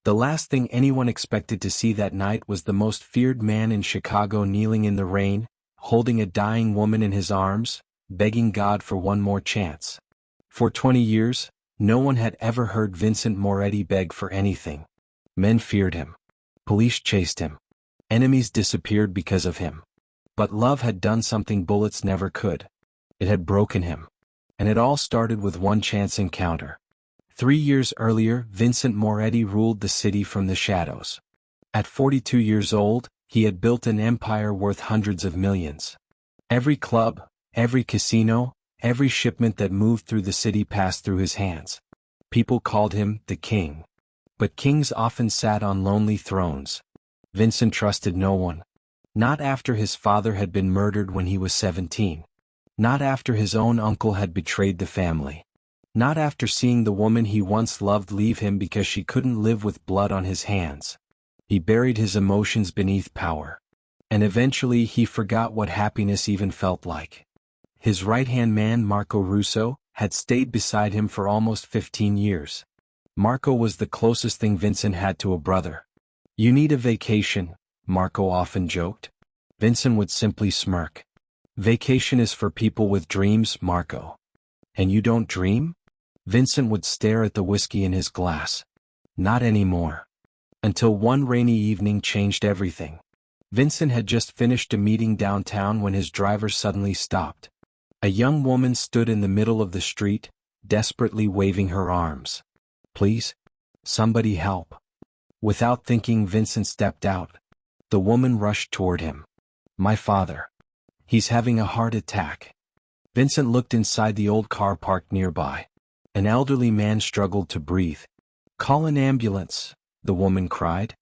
The last thing anyone expected to see that night was the most feared man in Chicago kneeling in the rain, holding a dying woman in his arms, begging God for one more chance. For 20 years, no one had ever heard Vincent Moretti beg for anything. Men feared him. Police chased him. Enemies disappeared because of him. But love had done something bullets never could. It had broken him. And it all started with one chance encounter. 3 years earlier, Vincent Moretti ruled the city from the shadows. At 42 years old, he had built an empire worth hundreds of millions. Every club, every casino, every shipment that moved through the city passed through his hands. People called him the king. But kings often sat on lonely thrones. Vincent trusted no one. Not after his father had been murdered when he was 17. Not after his own uncle had betrayed the family. Not after seeing the woman he once loved leave him because she couldn't live with blood on his hands. He buried his emotions beneath power. And eventually he forgot what happiness even felt like. His right-hand man Marco Russo had stayed beside him for almost 15 years. Marco was the closest thing Vincent had to a brother. "You need a vacation," Marco often joked. Vincent would simply smirk. "Vacation is for people with dreams, Marco." "And you don't dream?" Vincent would stare at the whiskey in his glass. "Not anymore." Until one rainy evening changed everything. Vincent had just finished a meeting downtown when his driver suddenly stopped. A young woman stood in the middle of the street, desperately waving her arms. "Please? Somebody help." Without thinking, Vincent stepped out. The woman rushed toward him. "My father. He's having a heart attack." Vincent looked inside the old car parked nearby. An elderly man struggled to breathe. "Call an ambulance," the woman cried.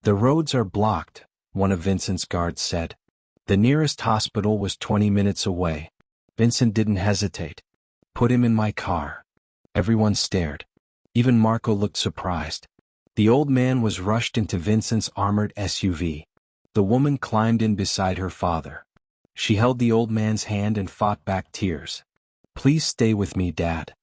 "The roads are blocked," one of Vincent's guards said. The nearest hospital was 20 minutes away. Vincent didn't hesitate. "Put him in my car." Everyone stared. Even Marco looked surprised. The old man was rushed into Vincent's armored SUV. The woman climbed in beside her father. She held the old man's hand and fought back tears. "Please stay with me, Dad."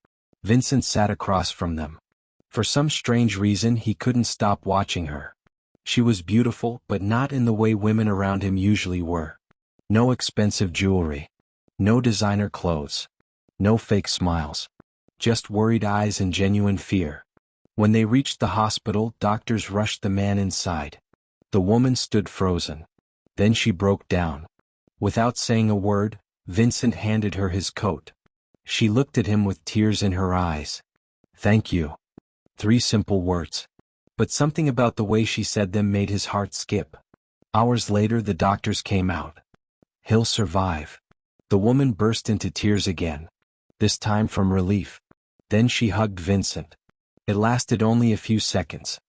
Vincent sat across from them. For some strange reason he couldn't stop watching her. She was beautiful, but not in the way women around him usually were. No expensive jewelry. No designer clothes. No fake smiles. Just worried eyes and genuine fear. When they reached the hospital, doctors rushed the man inside. The woman stood frozen. Then she broke down. Without saying a word, Vincent handed her his coat. She looked at him with tears in her eyes. "Thank you." 3 simple words. But something about the way she said them made his heart skip. Hours later the doctors came out. "He'll survive." The woman burst into tears again. This time from relief. Then she hugged Vincent. It lasted only a few seconds.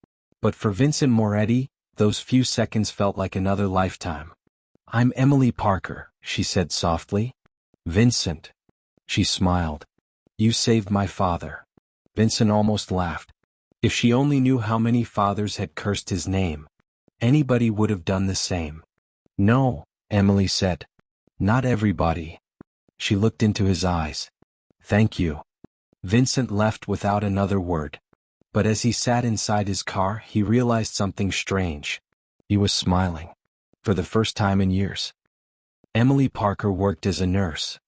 But for Vincent Moretti, those few seconds felt like another lifetime. "I'm Emily Parker," she said softly. "Vincent." She smiled. "You saved my father." Vincent almost laughed. If she only knew how many fathers had cursed his name. Anybody would have done the same. "No," Emily said. "Not everybody." She looked into his eyes. "Thank you." Vincent left without another word. But as he sat inside his car, he realized something strange. He was smiling. For the first time in years. Emily Parker worked as a nurse.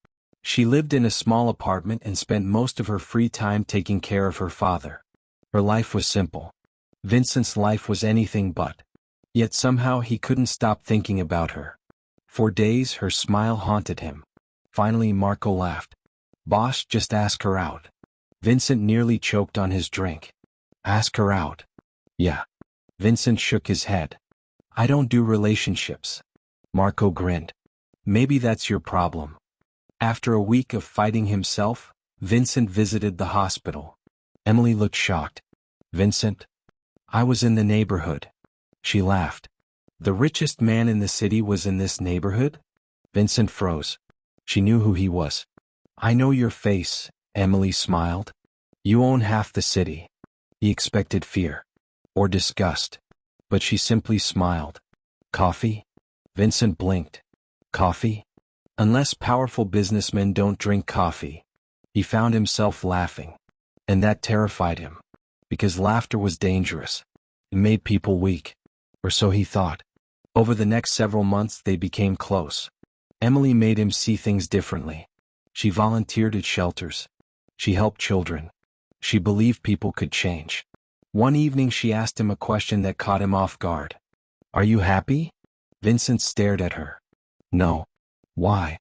She lived in a small apartment and spent most of her free time taking care of her father. Her life was simple. Vincent's life was anything but. Yet somehow he couldn't stop thinking about her. For days her smile haunted him. Finally Marco laughed. "Boss, just ask her out." Vincent nearly choked on his drink. "Ask her out?" "Yeah." Vincent shook his head. "I don't do relationships." Marco grinned. "Maybe that's your problem." After a week of fighting himself, Vincent visited the hospital. Emily looked shocked. "Vincent?" "I was in the neighborhood." She laughed. "The richest man in the city was in this neighborhood?" Vincent froze. She knew who he was. "I know your face," Emily smiled. "You own half the city." He expected fear. Or disgust. But she simply smiled. "Coffee?" Vincent blinked. "Coffee? Unless powerful businessmen don't drink coffee." He found himself laughing. And that terrified him. Because laughter was dangerous. It made people weak. Or so he thought. Over the next several months they became close. Emily made him see things differently. She volunteered at shelters. She helped children. She believed people could change. One evening she asked him a question that caught him off guard. "Are you happy?" Vincent stared at her. "No." "Why?"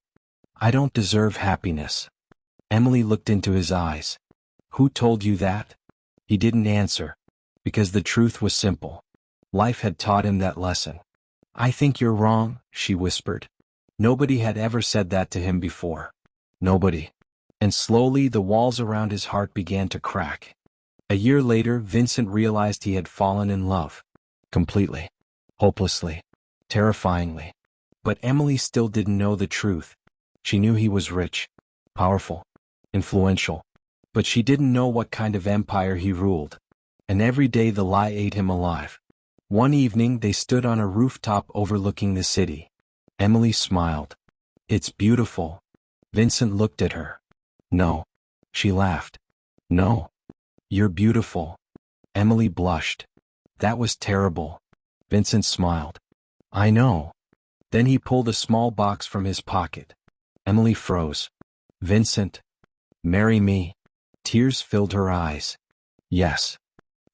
"I don't deserve happiness." Emily looked into his eyes. "Who told you that?" He didn't answer. Because the truth was simple. Life had taught him that lesson. "I think you're wrong," she whispered. Nobody had ever said that to him before. Nobody. And slowly the walls around his heart began to crack. A year later, Vincent realized he had fallen in love. Completely. Hopelessly. Terrifyingly. But Emily still didn't know the truth. She knew he was rich. Powerful. Influential. But she didn't know what kind of empire he ruled. And every day the lie ate him alive. One evening they stood on a rooftop overlooking the city. Emily smiled. "It's beautiful." Vincent looked at her. "No." She laughed. "No. You're beautiful." Emily blushed. "That was terrible." Vincent smiled. "I know." Then he pulled a small box from his pocket. Emily froze. "Vincent, marry me." Tears filled her eyes. "Yes."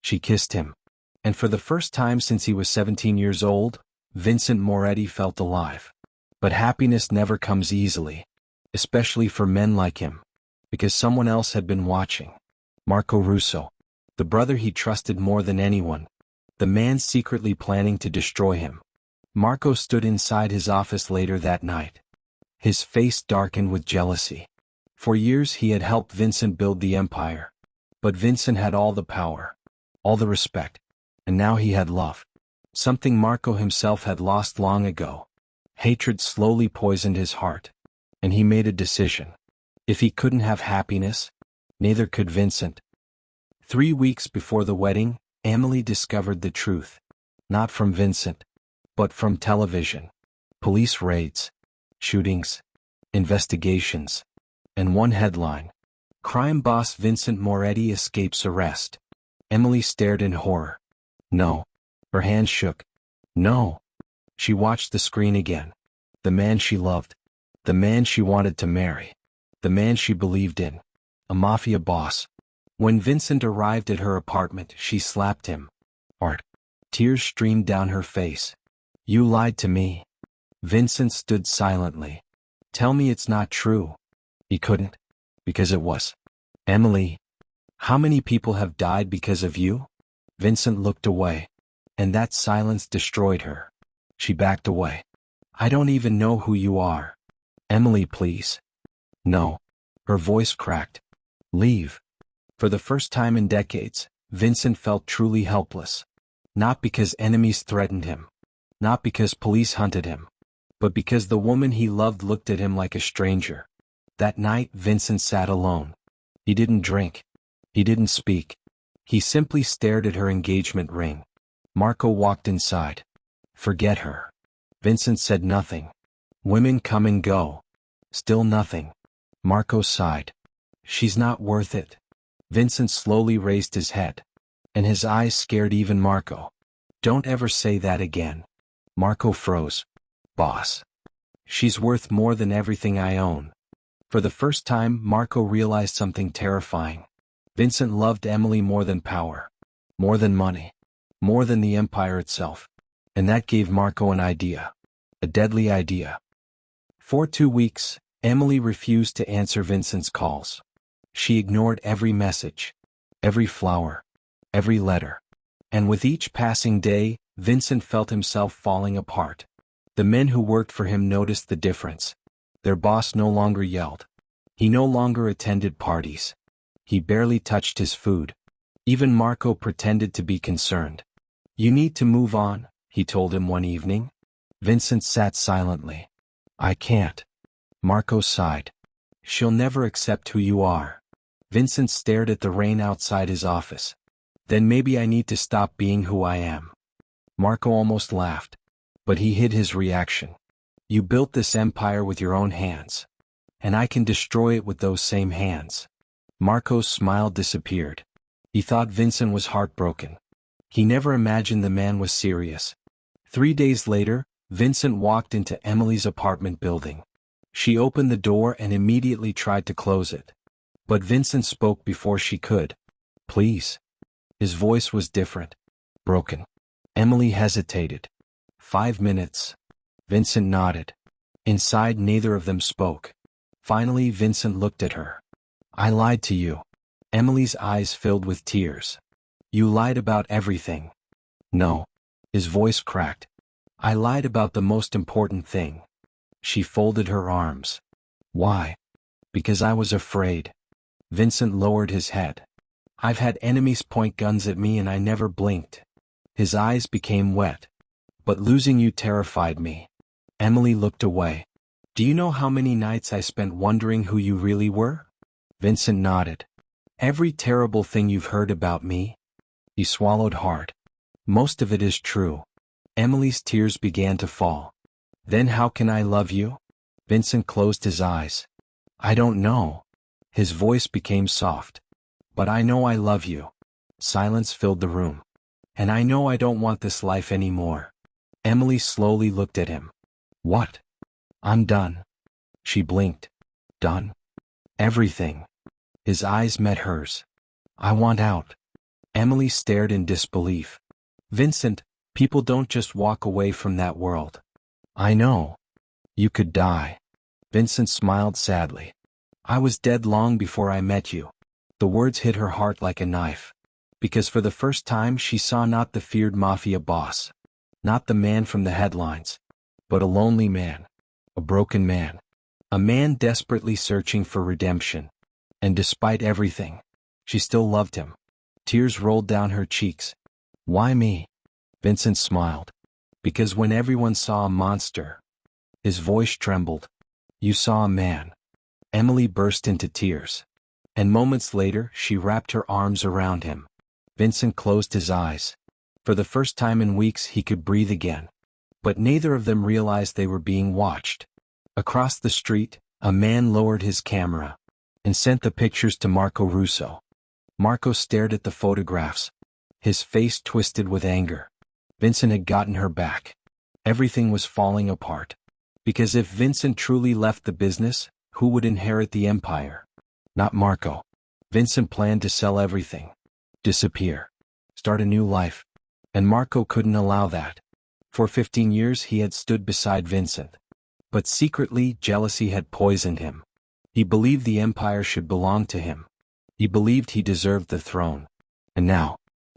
She kissed him. And for the first time since he was 17 years old, Vincent Moretti felt alive. But happiness never comes easily. Especially for men like him. Because someone else had been watching. Marco Russo. The brother he trusted more than anyone. The man secretly planning to destroy him. Marco stood inside his office later that night. His face darkened with jealousy. For years he had helped Vincent build the empire. But Vincent had all the power. All the respect. And now he had love. Something Marco himself had lost long ago. Hatred slowly poisoned his heart. And he made a decision. If he couldn't have happiness, neither could Vincent. 3 weeks before the wedding, Emily discovered the truth. Not from Vincent, but from television. Police raids, shootings, investigations, and one headline. Crime boss Vincent Moretti escapes arrest. Emily stared in horror. No. Her hands shook. No. She watched the screen again. The man she loved. The man she wanted to marry. The man she believed in. A mafia boss. When Vincent arrived at her apartment, she slapped him. Art. Tears streamed down her face. "You lied to me." Vincent stood silently. "Tell me it's not true." He couldn't. Because it was. "Emily, how many people have died because of you?" Vincent looked away. And that silence destroyed her. She backed away. "I don't even know who you are." "Emily, please." "No." Her voice cracked. "Leave." For the first time in decades, Vincent felt truly helpless. Not because enemies threatened him. Not because police hunted him. But because the woman he loved looked at him like a stranger. That night Vincent sat alone. He didn't drink. He didn't speak. He simply stared at her engagement ring. Marco walked inside. "Forget her." Vincent said nothing. "Women come and go." Still nothing. Marco sighed. "She's not worth it." Vincent slowly raised his head. And his eyes scared even Marco. "Don't ever say that again." Marco froze. "Boss. She's worth more than everything I own." For the first time, Marco realized something terrifying. Vincent loved Emily more than power. More than money. More than the empire itself. And that gave Marco an idea. A deadly idea. For 2 weeks, Emily refused to answer Vincent's calls. She ignored every message. Every flower. Every letter. And with each passing day, Vincent felt himself falling apart. The men who worked for him noticed the difference. Their boss no longer yelled. He no longer attended parties. He barely touched his food. Even Marco pretended to be concerned. "You need to move on," he told him one evening. Vincent sat silently. "I can't." Marco sighed. "She'll never accept who you are." Vincent stared at the rain outside his office. "Then maybe I need to stop being who I am." Marco almost laughed. But he hid his reaction. "You built this empire with your own hands. And I can destroy it with those same hands." Marco's smile disappeared. He thought Vincent was heartbroken. He never imagined the man was serious. 3 days later, Vincent walked into Emily's apartment building. She opened the door and immediately tried to close it. But Vincent spoke before she could. "Please." His voice was different. Broken. Emily hesitated. 5 minutes. Vincent nodded. Inside, neither of them spoke. Finally, Vincent looked at her. "I lied to you." Emily's eyes filled with tears. "You lied about everything." "No." His voice cracked. "I lied about the most important thing." She folded her arms. "Why?" "Because I was afraid." Vincent lowered his head. "I've had enemies point guns at me and I never blinked." His eyes became wet. "But losing you terrified me." Emily looked away. "Do you know how many nights I spent wondering who you really were?" Vincent nodded. "Every terrible thing you've heard about me?" He swallowed hard. "Most of it is true." Emily's tears began to fall. "Then how can I love you?" Vincent closed his eyes. "I don't know." His voice became soft. "But I know I love you." Silence filled the room. "And I know I don't want this life anymore." Emily slowly looked at him. "What?" "I'm done." She blinked. "Done?" "Everything." His eyes met hers. "I want out." Emily stared in disbelief. "Vincent, people don't just walk away from that world." "I know. You could die." Vincent smiled sadly. "I was dead long before I met you." The words hit her heart like a knife. Because for the first time she saw not the feared Mafia boss. Not the man from the headlines. But a lonely man. A broken man. A man desperately searching for redemption. And despite everything, she still loved him. Tears rolled down her cheeks. "Why me?" Vincent smiled. "Because when everyone saw a monster." His voice trembled. "You saw a man." Emily burst into tears. And moments later she wrapped her arms around him. Vincent closed his eyes. For the first time in weeks he could breathe again. But neither of them realized they were being watched. Across the street, a man lowered his camera and sent the pictures to Marco Russo. Marco stared at the photographs. His face twisted with anger. Vincent had gotten her back. Everything was falling apart. Because if Vincent truly left the business, who would inherit the empire? Not Marco. Vincent planned to sell everything. Disappear. Start a new life. And Marco couldn't allow that. For 15 years he had stood beside Vincent. But secretly, jealousy had poisoned him. He believed the empire should belong to him. He believed he deserved the throne. And now,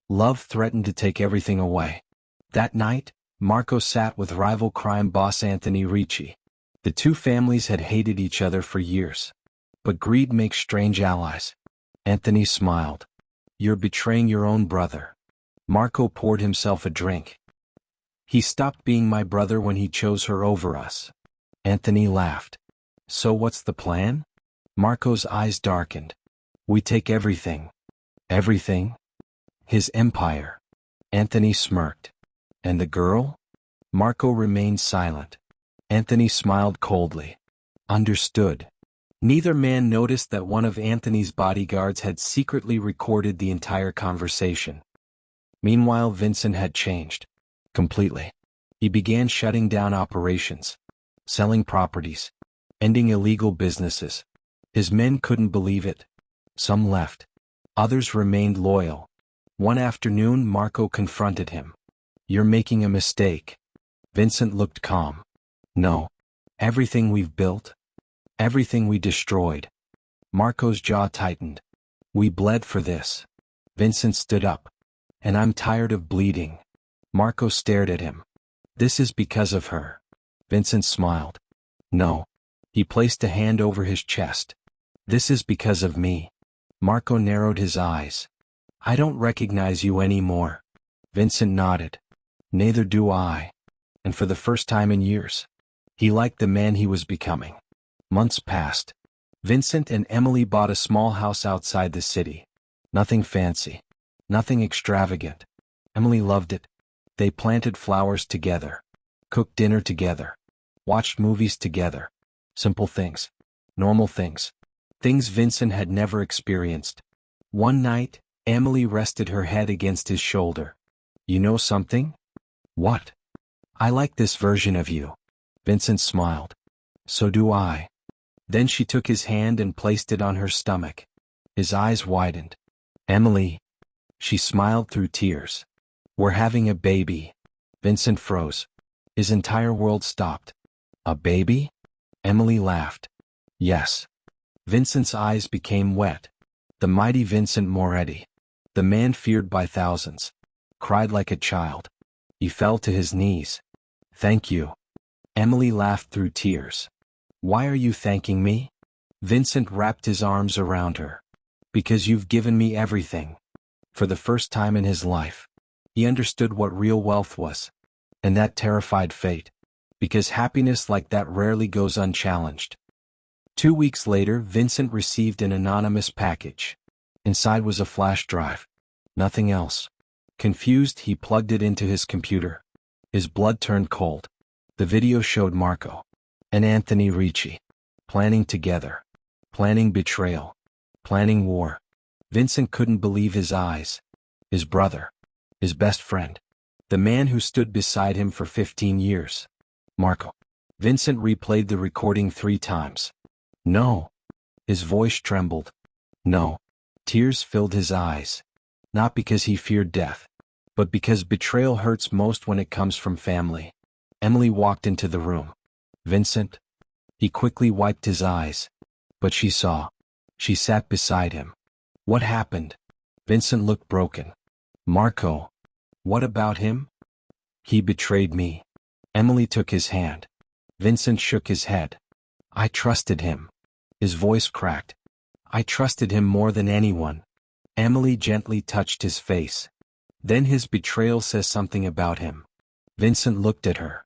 love threatened to take everything away. That night, Marco sat with rival crime boss Anthony Ricci. The two families had hated each other for years. But greed makes strange allies. Anthony smiled. "You're betraying your own brother." Marco poured himself a drink. "He stopped being my brother when he chose her over us." Anthony laughed. "So what's the plan?" Marco's eyes darkened. "We take everything." "Everything?" "His empire." Anthony smirked. "And the girl?" Marco remained silent. Anthony smiled coldly. "Understood." Neither man noticed that one of Anthony's bodyguards had secretly recorded the entire conversation. Meanwhile, Vincent had changed. Completely. He began shutting down operations. Selling properties. Ending illegal businesses. His men couldn't believe it. Some left. Others remained loyal. One afternoon, Marco confronted him. "You're making a mistake." Vincent looked calm. "No. Everything we've built? Everything we destroyed." Marco's jaw tightened. "We bled for this." Vincent stood up. "And I'm tired of bleeding." Marco stared at him. "This is because of her." Vincent smiled. "No." He placed a hand over his chest. "This is because of me." Marco narrowed his eyes. "I don't recognize you anymore." Vincent nodded. "Neither do I." And for the first time in years, he liked the man he was becoming. Months passed. Vincent and Emily bought a small house outside the city. Nothing fancy. Nothing extravagant. Emily loved it. They planted flowers together. Cooked dinner together. Watched movies together. Simple things. Normal things. Things Vincent had never experienced. One night, Emily rested her head against his shoulder. You know something? What? I like this version of you. Vincent smiled. So do I. Then she took his hand and placed it on her stomach. His eyes widened. Emily. She smiled through tears. We're having a baby. Vincent froze. His entire world stopped. A baby? Emily laughed. Yes. Vincent's eyes became wet. The mighty Vincent Moretti, the man feared by thousands, cried like a child. He fell to his knees. Thank you. Emily laughed through tears. Why are you thanking me? Vincent wrapped his arms around her. Because you've given me everything. For the first time in his life, he understood what real wealth was. And that terrified fate. Because happiness like that rarely goes unchallenged. 2 weeks later, Vincent received an anonymous package. Inside was a flash drive. Nothing else. Confused, he plugged it into his computer. His blood turned cold. The video showed Marco and Anthony Ricci planning together. Planning betrayal. Planning war. Vincent couldn't believe his eyes. His brother. His best friend. The man who stood beside him for 15 years. Marco. Vincent replayed the recording 3 times. No. His voice trembled. No. Tears filled his eyes. Not because he feared death, but because betrayal hurts most when it comes from family. Emily walked into the room. Vincent? He quickly wiped his eyes. But she saw. She sat beside him. What happened? Vincent looked broken. Marco. What about him? He betrayed me. Emily took his hand. Vincent shook his head. I trusted him. His voice cracked. I trusted him more than anyone. Emily gently touched his face. Then his betrayal says something about him. Vincent looked at her.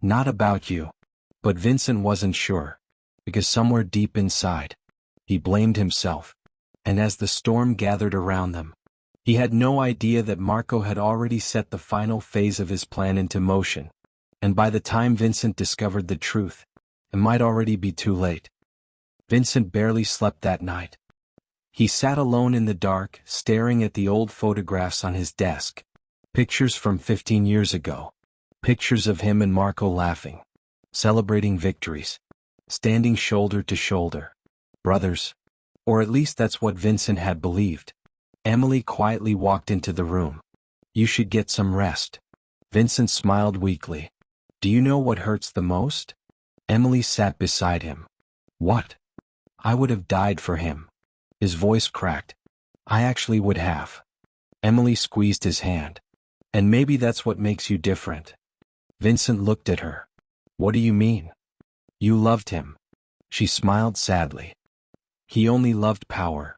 Not about you. But Vincent wasn't sure. Because somewhere deep inside, he blamed himself. And as the storm gathered around them, he had no idea that Marco had already set the final phase of his plan into motion. And by the time Vincent discovered the truth, it might already be too late. Vincent barely slept that night. He sat alone in the dark, staring at the old photographs on his desk. Pictures from 15 years ago. Pictures of him and Marco laughing, celebrating victories, standing shoulder to shoulder. Brothers. Or at least that's what Vincent had believed. Emily quietly walked into the room. You should get some rest. Vincent smiled weakly. Do you know what hurts the most? Emily sat beside him. What? I would have died for him. His voice cracked. I actually would have. Emily squeezed his hand. And maybe that's what makes you different. Vincent looked at her. What do you mean? You loved him. She smiled sadly. He only loved power.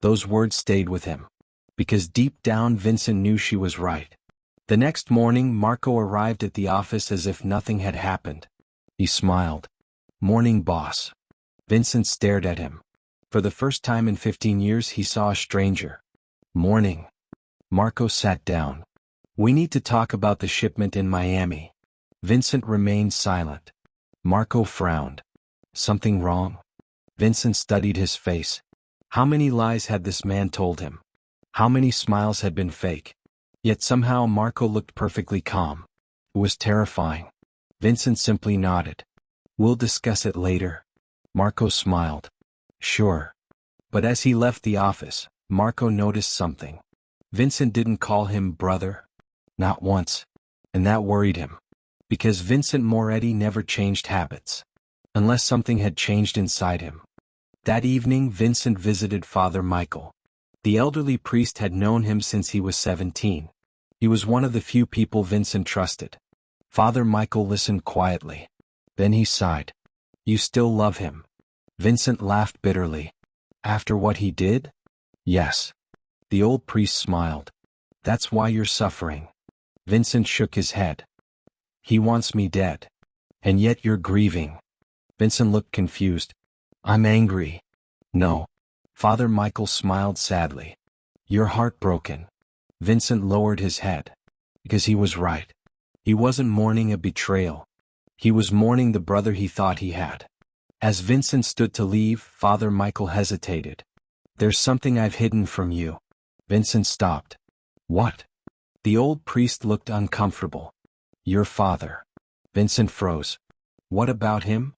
Those words stayed with him. Because deep down Vincent knew she was right. The next morning Marco arrived at the office as if nothing had happened. He smiled. Morning, boss. Vincent stared at him. For the first time in 15 years he saw a stranger. Morning. Marco sat down. We need to talk about the shipment in Miami. Vincent remained silent. Marco frowned. Something wrong? Vincent studied his face. How many lies had this man told him? How many smiles had been fake? Yet somehow Marco looked perfectly calm. It was terrifying. Vincent simply nodded. We'll discuss it later. Marco smiled. Sure. But as he left the office, Marco noticed something. Vincent didn't call him brother. Not once. And that worried him. Because Vincent Moretti never changed habits. Unless something had changed inside him. That evening Vincent visited Father Michael. The elderly priest had known him since he was 17. He was one of the few people Vincent trusted. Father Michael listened quietly. Then he sighed. You still love him? Vincent laughed bitterly. After what he did? Yes. The old priest smiled. That's why you're suffering. Vincent shook his head. He wants me dead. And yet you're grieving. Vincent looked confused. I'm angry. No. Father Michael smiled sadly. You're heartbroken. Vincent lowered his head. Because he was right. He wasn't mourning a betrayal. He was mourning the brother he thought he had. As Vincent stood to leave, Father Michael hesitated. There's something I've hidden from you. Vincent stopped. What? The old priest looked uncomfortable. Your father. Vincent froze. What about him?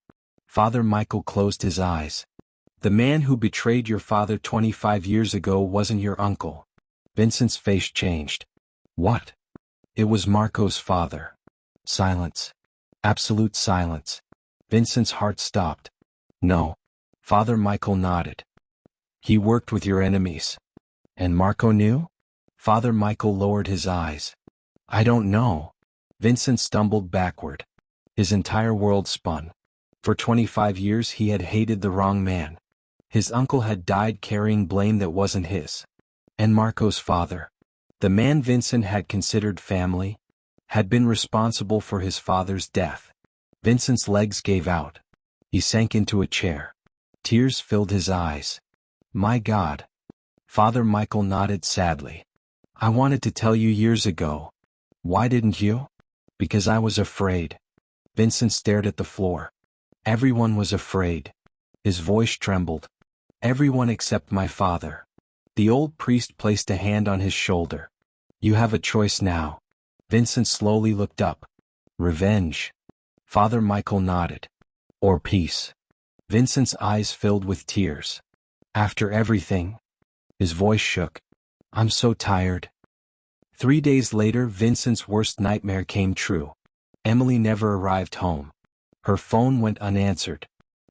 Father Michael closed his eyes. The man who betrayed your father 25 years ago wasn't your uncle. Vincent's face changed. What? It was Marco's father. Silence. Absolute silence. Vincent's heart stopped. No. Father Michael nodded. He worked with your enemies. And Marco knew? Father Michael lowered his eyes. I don't know. Vincent stumbled backward. His entire world spun. For 25 years he had hated the wrong man. His uncle had died carrying blame that wasn't his. And Marco's father, the man Vincent had considered family, had been responsible for his father's death. Vincent's legs gave out. He sank into a chair. Tears filled his eyes. My God. Father Michael nodded sadly. I wanted to tell you years ago. Why didn't you? Because I was afraid. Vincent stared at the floor. Everyone was afraid. His voice trembled. Everyone except my father. The old priest placed a hand on his shoulder. You have a choice now. Vincent slowly looked up. Revenge. Father Michael nodded. Or peace. Vincent's eyes filled with tears. After everything? His voice shook. I'm so tired. 3 days later, Vincent's worst nightmare came true. Emily never arrived home. Her phone went unanswered.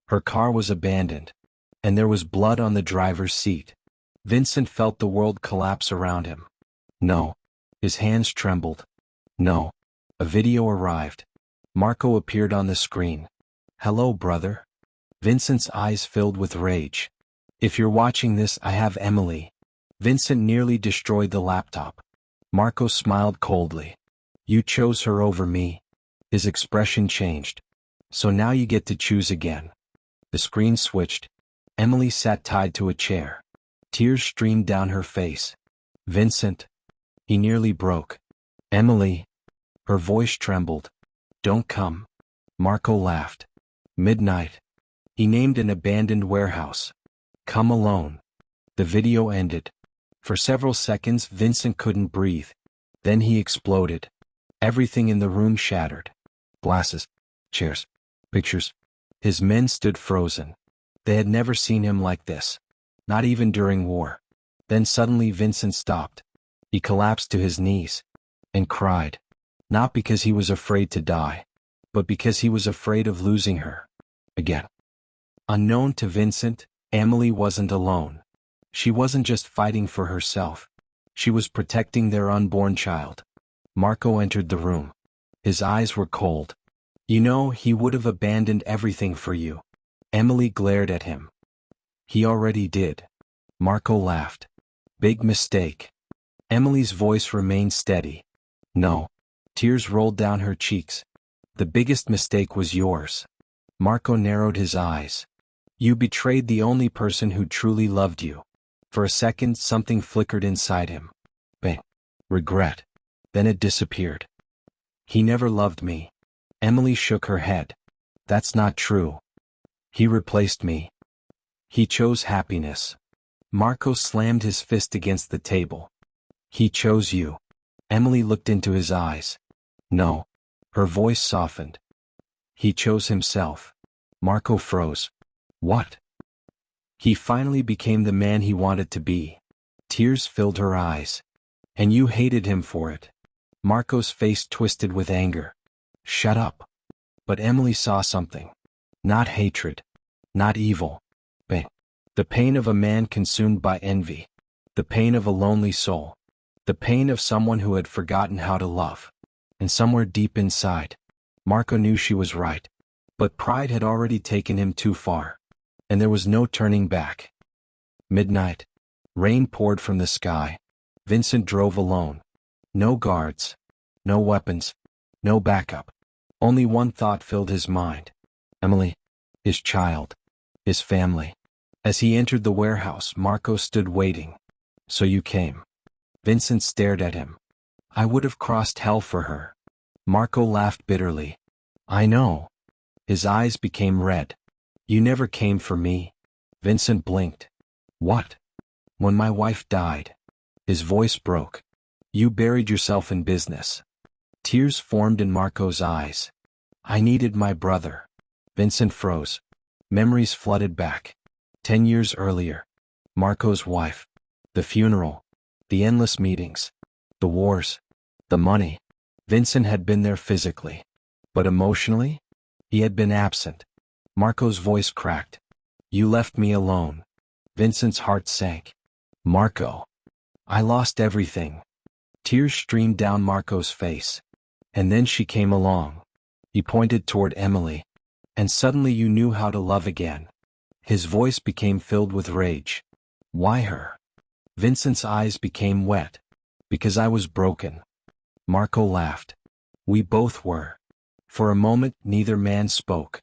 Her car was abandoned. And there was blood on the driver's seat. Vincent felt the world collapse around him. No. His hands trembled. No. A video arrived. Marco appeared on the screen. Hello, brother. Vincent's eyes filled with rage. If you're watching this, I have Emily. Vincent nearly destroyed the laptop. Marco smiled coldly. You chose her over me. His expression changed. So now you get to choose again. The screen switched. Emily sat tied to a chair. Tears streamed down her face. Vincent. He nearly broke. Emily. Her voice trembled. Don't come. Marco laughed. Midnight. He named an abandoned warehouse. Come alone. The video ended. For several seconds Vincent couldn't breathe. Then he exploded. Everything in the room shattered. Glasses, chairs, pictures. His men stood frozen. They had never seen him like this. Not even during war. Then suddenly Vincent stopped. He collapsed to his knees. And cried. Not because he was afraid to die. But because he was afraid of losing her. Again. Unknown to Vincent, Emily wasn't alone. She wasn't just fighting for herself. She was protecting their unborn child. Marco entered the room. His eyes were cold. You know, he would have abandoned everything for you. Emily glared at him. He already did. Marco laughed. Big mistake. Emily's voice remained steady. No. Tears rolled down her cheeks. The biggest mistake was yours. Marco narrowed his eyes. You betrayed the only person who truly loved you. For a second, something flickered inside him. Bang. Regret. Then it disappeared. He never loved me. Emily shook her head. That's not true. He replaced me. He chose happiness. Marco slammed his fist against the table. He chose you. Emily looked into his eyes. No. Her voice softened. He chose himself. Marco froze. What? He finally became the man he wanted to be. Tears filled her eyes. And you hated him for it. Marco's face twisted with anger. Shut up. But Emily saw something. Not hatred. Not evil. But the pain of a man consumed by envy. The pain of a lonely soul. The pain of someone who had forgotten how to love. And somewhere deep inside, Marco knew she was right. But pride had already taken him too far. And there was no turning back. Midnight. Rain poured from the sky. Vincent drove alone. No guards. No weapons. No backup. Only one thought filled his mind. Emily. His child. His family. As he entered the warehouse, Marco stood waiting. So you came. Vincent stared at him. I would have crossed hell for her. Marco laughed bitterly. I know. His eyes became red. You never came for me. Vincent blinked. What? When my wife died. His voice broke. You buried yourself in business. Tears formed in Marco's eyes. I needed my brother. Vincent froze. Memories flooded back. 10 years earlier. Marco's wife. The funeral. The endless meetings. The wars. The money. Vincent had been there physically. But emotionally? He had been absent. Marco's voice cracked. You left me alone. Vincent's heart sank. Marco. I lost everything. Tears streamed down Marco's face. And then she came along. He pointed toward Emily. And suddenly you knew how to love again. His voice became filled with rage. Why her? Vincent's eyes became wet. Because I was broken. Marco laughed. We both were. For a moment neither man spoke.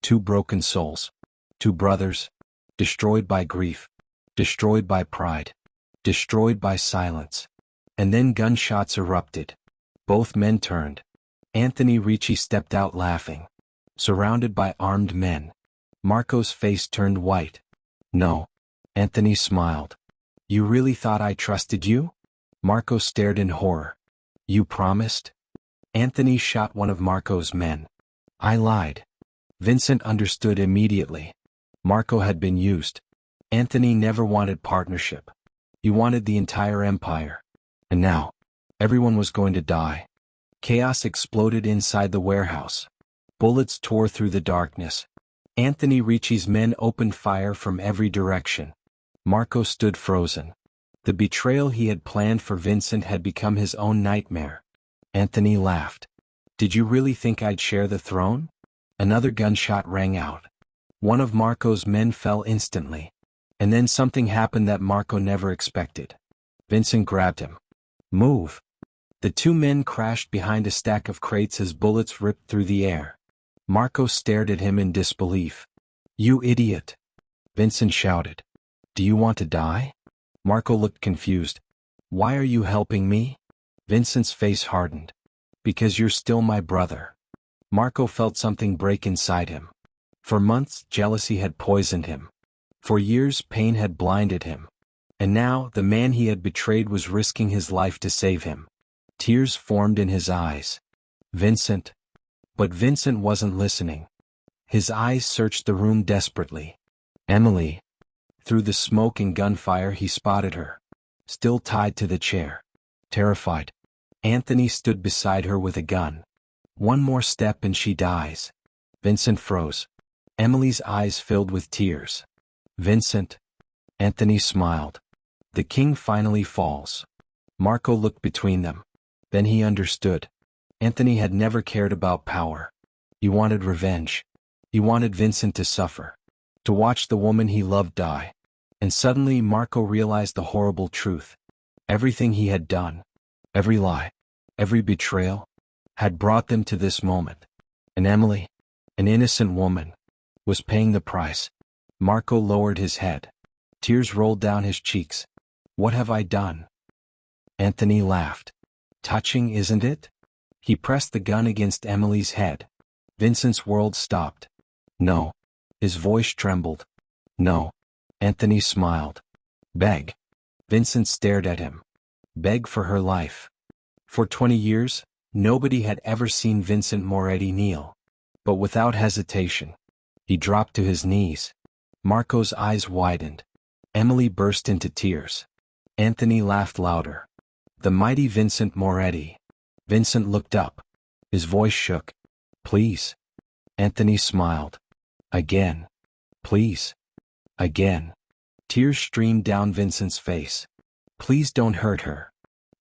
Two broken souls. Two brothers. Destroyed by grief. Destroyed by pride. Destroyed by silence. And then gunshots erupted. Both men turned. Anthony Ricci stepped out laughing. Surrounded by armed men. Marco's face turned white. No. Anthony smiled. You really thought I trusted you? Marco stared in horror. You promised? Anthony shot one of Marco's men. I lied. Vincent understood immediately. Marco had been used. Anthony never wanted partnership. He wanted the entire empire. And now, everyone was going to die. Chaos exploded inside the warehouse. Bullets tore through the darkness. Anthony Ricci's men opened fire from every direction. Marco stood frozen. The betrayal he had planned for Vincent had become his own nightmare. Anthony laughed. Did you really think I'd share the throne? Another gunshot rang out. One of Marco's men fell instantly. And then something happened that Marco never expected. Vincent grabbed him. Move. The two men crashed behind a stack of crates as bullets ripped through the air. Marco stared at him in disbelief. You idiot. Vincent shouted. Do you want to die? Marco looked confused. Why are you helping me? Vincent's face hardened. Because you're still my brother. Marco felt something break inside him. For months, jealousy had poisoned him. For years, pain had blinded him. And now, the man he had betrayed was risking his life to save him. Tears formed in his eyes. Vincent. But Vincent wasn't listening. His eyes searched the room desperately. Emily. Through the smoke and gunfire he spotted her. Still tied to the chair. Terrified. Anthony stood beside her with a gun. One more step and she dies. Vincent froze. Emily's eyes filled with tears. Vincent. Anthony smiled. The king finally falls. Marco looked between them. Then he understood. Anthony had never cared about power. He wanted revenge. He wanted Vincent to suffer. To watch the woman he loved die. And suddenly Marco realized the horrible truth. Everything he had done, every lie, every betrayal, had brought them to this moment. And Emily, an innocent woman, was paying the price. Marco lowered his head. Tears rolled down his cheeks. What have I done? Anthony laughed. Touching, isn't it? He pressed the gun against Emily's head. Vincent's world stopped. No. His voice trembled. No. Anthony smiled. Beg. Vincent stared at him. Beg for her life. For 20 years, nobody had ever seen Vincent Moretti kneel. But without hesitation, he dropped to his knees. Marco's eyes widened. Emily burst into tears. Anthony laughed louder. The mighty Vincent Moretti. Vincent looked up. His voice shook. Please. Anthony smiled. Again. Please. Again. Tears streamed down Vincent's face. Please don't hurt her.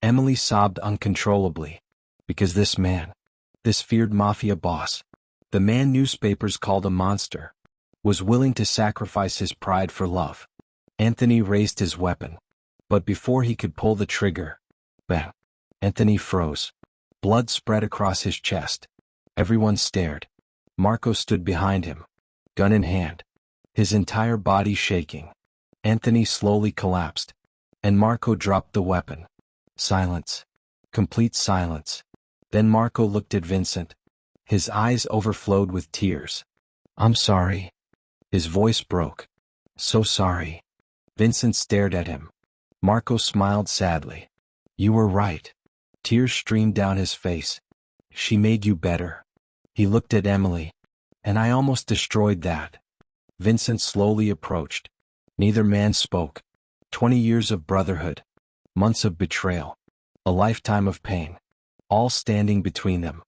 Emily sobbed uncontrollably. Because this man, this feared mafia boss, the man newspapers called a monster, was willing to sacrifice his pride for love. Anthony raised his weapon. But before he could pull the trigger, bang! Anthony froze. Blood spread across his chest. Everyone stared. Marco stood behind him, gun in hand, his entire body shaking. Anthony slowly collapsed, and Marco dropped the weapon. Silence. Complete silence. Then Marco looked at Vincent. His eyes overflowed with tears. I'm sorry. His voice broke. So sorry. Vincent stared at him. Marco smiled sadly. You were right. Tears streamed down his face. She made you better. He looked at Emily. And I almost destroyed that. Vincent slowly approached. Neither man spoke. 20 years of brotherhood. Months of betrayal. A lifetime of pain. All standing between them.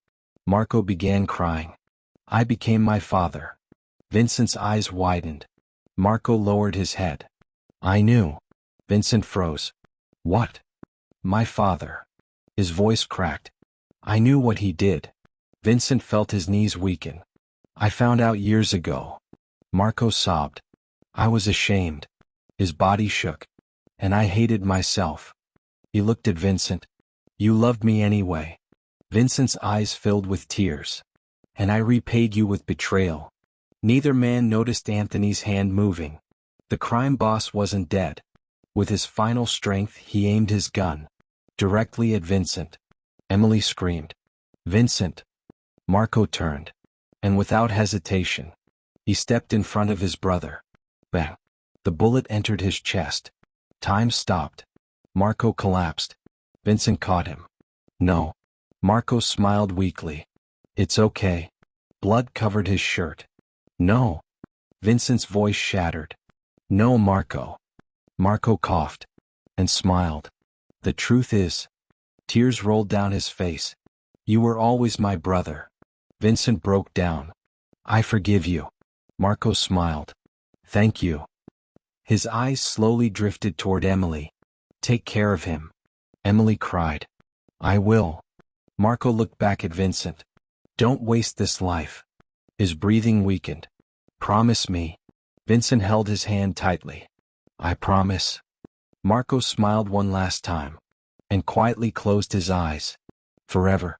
Marco began crying. I became my father. Vincent's eyes widened. Marco lowered his head. I knew. Vincent froze. What? My father. His voice cracked. I knew what he did. Vincent felt his knees weaken. I found out years ago. Marco sobbed. I was ashamed. His body shook. And I hated myself. He looked at Vincent. You loved me anyway. Vincent's eyes filled with tears. And I repaid you with betrayal. Neither man noticed Anthony's hand moving. The crime boss wasn't dead. With his final strength, he aimed his gun. Directly at Vincent. Emily screamed. Vincent. Marco turned. And without hesitation, he stepped in front of his brother. Bang. The bullet entered his chest. Time stopped. Marco collapsed. Vincent caught him. No. Marco smiled weakly. It's okay. Blood covered his shirt. No. Vincent's voice shattered. No, Marco. Marco coughed. And smiled. The truth is. Tears rolled down his face. You were always my brother. Vincent broke down. I forgive you. Marco smiled. Thank you. His eyes slowly drifted toward Emily. Take care of him. Emily cried. I will. Marco looked back at Vincent. Don't waste this life. His breathing weakened. Promise me. Vincent held his hand tightly. I promise. Marco smiled one last time. And quietly closed his eyes. Forever.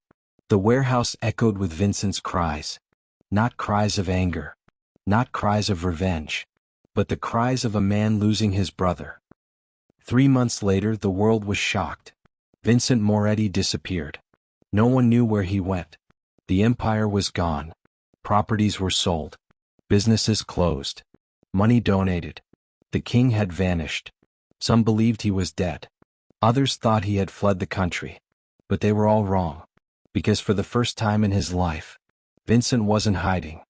The warehouse echoed with Vincent's cries. Not cries of anger. Not cries of revenge. But the cries of a man losing his brother. 3 months later, the world was shocked. Vincent Moretti disappeared. No one knew where he went. The empire was gone. Properties were sold. Businesses closed. Money donated. The king had vanished. Some believed he was dead. Others thought he had fled the country. But they were all wrong. Because for the first time in his life, Vincent wasn't hiding.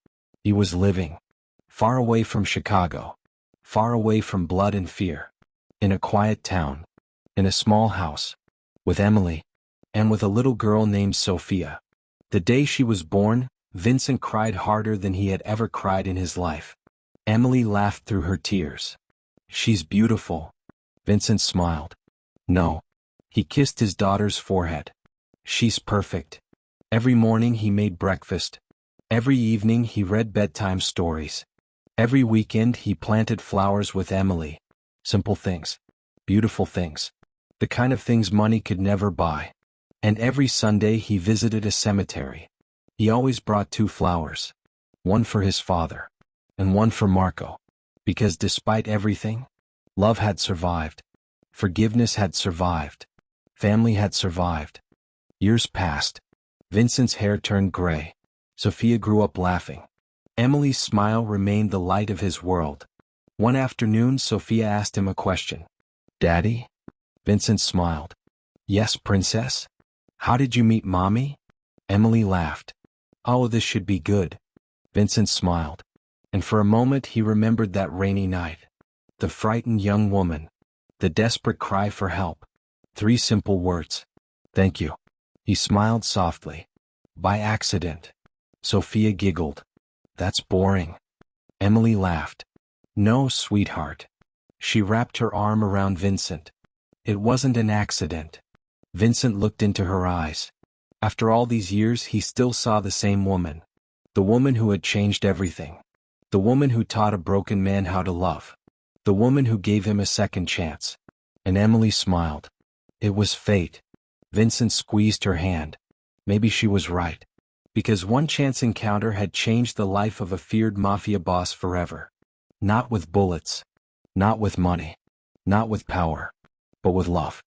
He was living. Far away from Chicago. Far away from blood and fear. In a quiet town. In a small house. With Emily. And with a little girl named Sophia. The day she was born, Vincent cried harder than he had ever cried in his life. Emily laughed through her tears. She's beautiful. Vincent smiled. No. He kissed his daughter's forehead. She's perfect. Every morning he made breakfast. Every evening he read bedtime stories. Every weekend he planted flowers with Emily. Simple things. Beautiful things. The kind of things money could never buy. And every Sunday he visited a cemetery. He always brought 2 flowers. One for his father. And one for Marco. Because despite everything, love had survived. Forgiveness had survived. Family had survived. Years passed. Vincent's hair turned gray. Sophia grew up laughing. Emily's smile remained the light of his world. One afternoon, Sophia asked him a question. Daddy? Vincent smiled. Yes, princess? How did you meet Mommy? Emily laughed. Oh, this should be good. Vincent smiled. And for a moment he remembered that rainy night. The frightened young woman. The desperate cry for help. 3 simple words. Thank you. He smiled softly. By accident. Sophia giggled. That's boring. Emily laughed. No, sweetheart. She wrapped her arm around Vincent. It wasn't an accident. Vincent looked into her eyes. After all these years, he still saw the same woman. The woman who had changed everything. The woman who taught a broken man how to love. The woman who gave him a second chance. And Emily smiled. It was fate. Vincent squeezed her hand. Maybe she was right. Because one chance encounter had changed the life of a feared mafia boss forever. Not with bullets. Not with money. Not with power. But with love.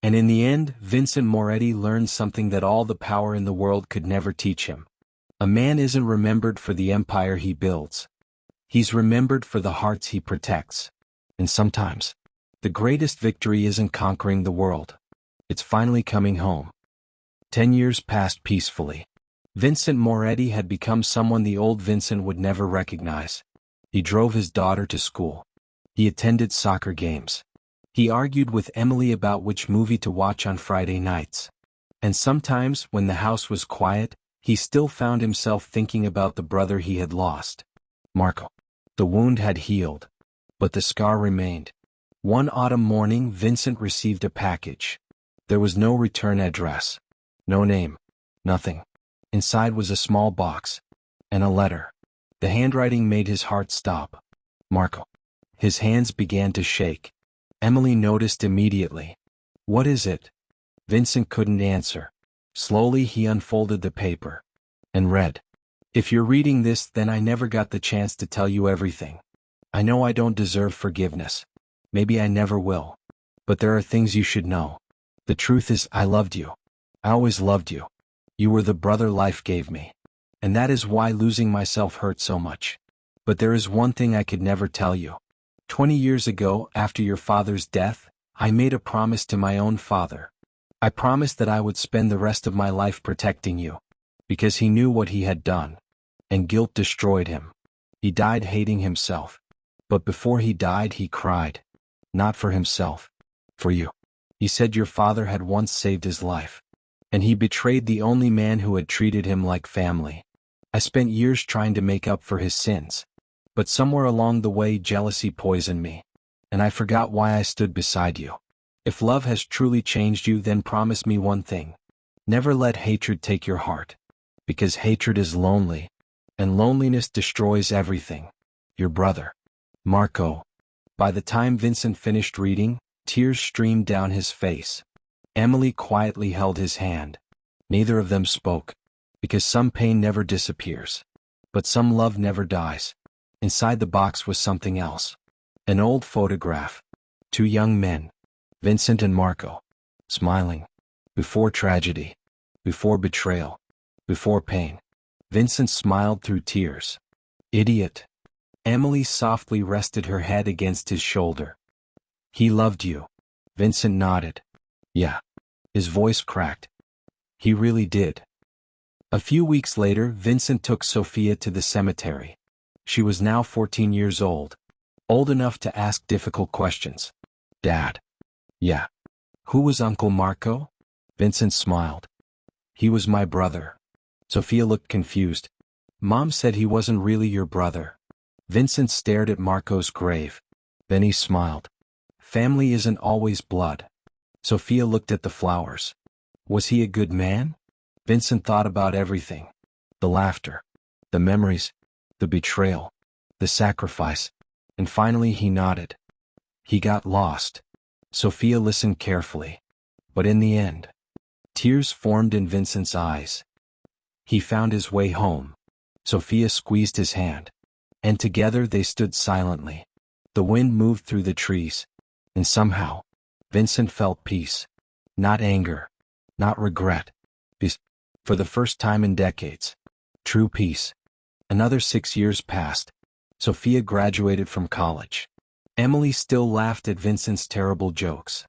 And in the end, Vincent Moretti learned something that all the power in the world could never teach him. A man isn't remembered for the empire he builds. He's remembered for the hearts he protects. And sometimes, the greatest victory isn't conquering the world. It's finally coming home. 10 years passed peacefully. Vincent Moretti had become someone the old Vincent would never recognize. He drove his daughter to school. He attended soccer games. He argued with Emily about which movie to watch on Friday nights. And sometimes, when the house was quiet, he still found himself thinking about the brother he had lost. Marco. The wound had healed, but the scar remained. One autumn morning, Vincent received a package. There was no return address. No name. Nothing. Inside was a small box. And a letter. The handwriting made his heart stop. Marco. His hands began to shake. Emily noticed immediately. What is it? Vincent couldn't answer. Slowly he unfolded the paper. And read. If you're reading this, then I never got the chance to tell you everything. I know I don't deserve forgiveness. Maybe I never will. But there are things you should know. The truth is, I loved you. I always loved you. You were the brother life gave me. And that is why losing myself hurt so much. But there is one thing I could never tell you. 20 years ago, after your father's death, I made a promise to my own father. I promised that I would spend the rest of my life protecting you. Because he knew what he had done. And guilt destroyed him. He died hating himself. But before he died, he cried. Not for himself. For you. He said your father had once saved his life. And he betrayed the only man who had treated him like family. I spent years trying to make up for his sins. But somewhere along the way jealousy poisoned me. And I forgot why I stood beside you. If love has truly changed you, then promise me one thing. Never let hatred take your heart. Because hatred is lonely. And loneliness destroys everything. Your brother. Marco. By the time Vincent finished reading, tears streamed down his face. Emily quietly held his hand. Neither of them spoke. Because some pain never disappears. But some love never dies. Inside the box was something else. An old photograph. 2 young men. Vincent and Marco. Smiling. Before tragedy. Before betrayal. Before pain. Vincent smiled through tears. Idiot. Emily softly rested her head against his shoulder. He loved you. Vincent nodded. Yeah. His voice cracked. He really did. A few weeks later, Vincent took Sophia to the cemetery. She was now 14 years old. Old enough to ask difficult questions. Dad. Yeah. Who was Uncle Marco? Vincent smiled. He was my brother. Sophia looked confused. Mom said he wasn't really your brother. Vincent stared at Marco's grave. Then he smiled. Family isn't always blood. Sophia looked at the flowers. Was he a good man? Vincent thought about everything. The laughter. The memories. The betrayal. The sacrifice. And finally he nodded. He got lost. Sophia listened carefully. But in the end, tears formed in Vincent's eyes. He found his way home. Sophia squeezed his hand. And together they stood silently. The wind moved through the trees. And somehow, Vincent felt peace. Not anger. Not regret. Peace. For the first time in decades. True peace. Another 6 years passed. Sophia graduated from college. Emily still laughed at Vincent's terrible jokes.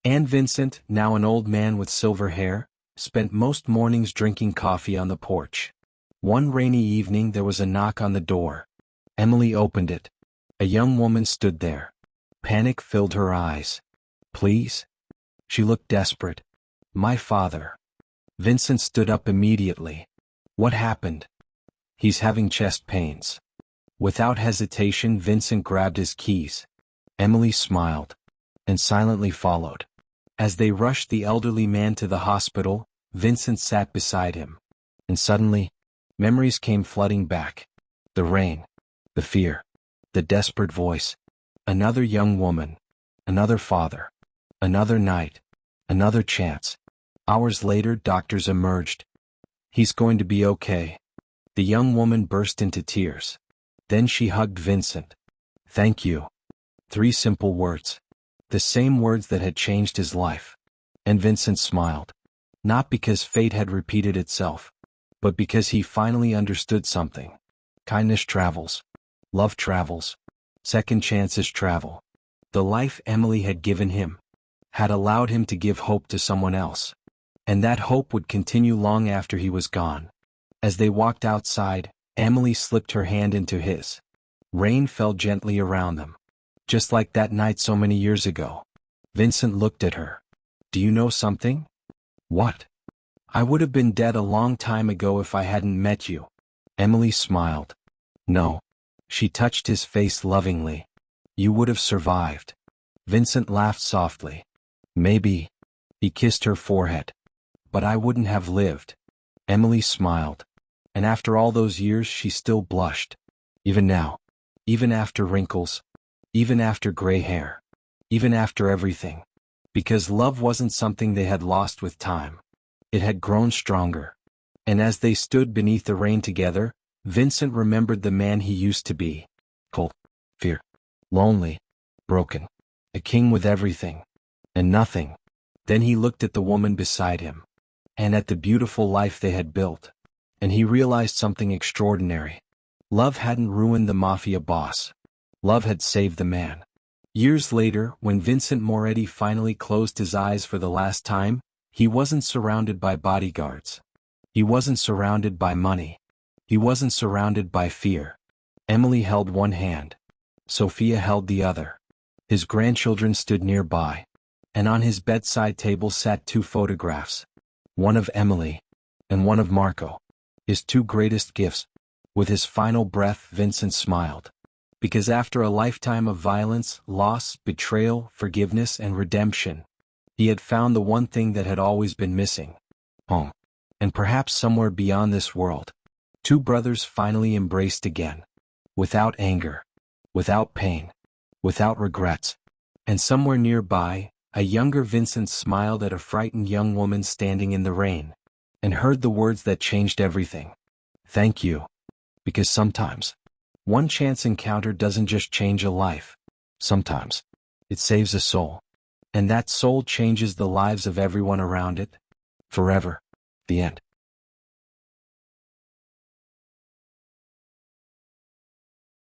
And Vincent, now an old man with silver hair, spent most mornings drinking coffee on the porch. One rainy evening there was a knock on the door. Emily opened it. A young woman stood there. Panic filled her eyes. Please? She looked desperate. My father. Vincent stood up immediately. What happened? He's having chest pains. Without hesitation, Vincent grabbed his keys. Emily smiled. And silently followed. As they rushed the elderly man to the hospital, Vincent sat beside him. And suddenly, memories came flooding back. The rain. The fear. The desperate voice. Another young woman. Another father. Another night. Another chance. Hours later, doctors emerged. He's going to be okay. The young woman burst into tears. Then she hugged Vincent. Thank you. 3 simple words. The same words that had changed his life. And Vincent smiled. Not because fate had repeated itself, but because he finally understood something. Kindness travels. Love travels. Second chances travel. The life Emily had given him. had allowed him to give hope to someone else. And that hope would continue long after he was gone. As they walked outside, Emily slipped her hand into his. Rain fell gently around them. Just like that night so many years ago. Vincent looked at her. Do you know something? What? I would have been dead a long time ago if I hadn't met you. Emily smiled. No. She touched his face lovingly. You would have survived. Vincent laughed softly. Maybe. He kissed her forehead. But I wouldn't have lived. Emily smiled. And after all those years she still blushed. Even now. Even after wrinkles. Even after gray hair. Even after everything. Because love wasn't something they had lost with time. It had grown stronger. And as they stood beneath the rain together, Vincent remembered the man he used to be. Cold. Fear. Lonely. Broken. A king with everything. And nothing. Then he looked at the woman beside him. And at the beautiful life they had built. And he realized something extraordinary. Love hadn't ruined the Mafia boss. Love had saved the man. Years later, when Vincent Moretti finally closed his eyes for the last time, he wasn't surrounded by bodyguards. He wasn't surrounded by money. He wasn't surrounded by fear. Emily held one hand. Sophia held the other. His grandchildren stood nearby. And on his bedside table sat two photographs. One of Emily. And one of Marco. His two greatest gifts. With his final breath, Vincent smiled. Because after a lifetime of violence, loss, betrayal, forgiveness, and redemption, he had found the one thing that had always been missing. Home. And perhaps somewhere beyond this world, two brothers finally embraced again. Without anger. Without pain. Without regrets. And somewhere nearby, a younger Vincent smiled at a frightened young woman standing in the rain, and heard the words that changed everything. Thank you. Because sometimes, one chance encounter doesn't just change a life. Sometimes, it saves a soul. And that soul changes the lives of everyone around it. Forever. The end.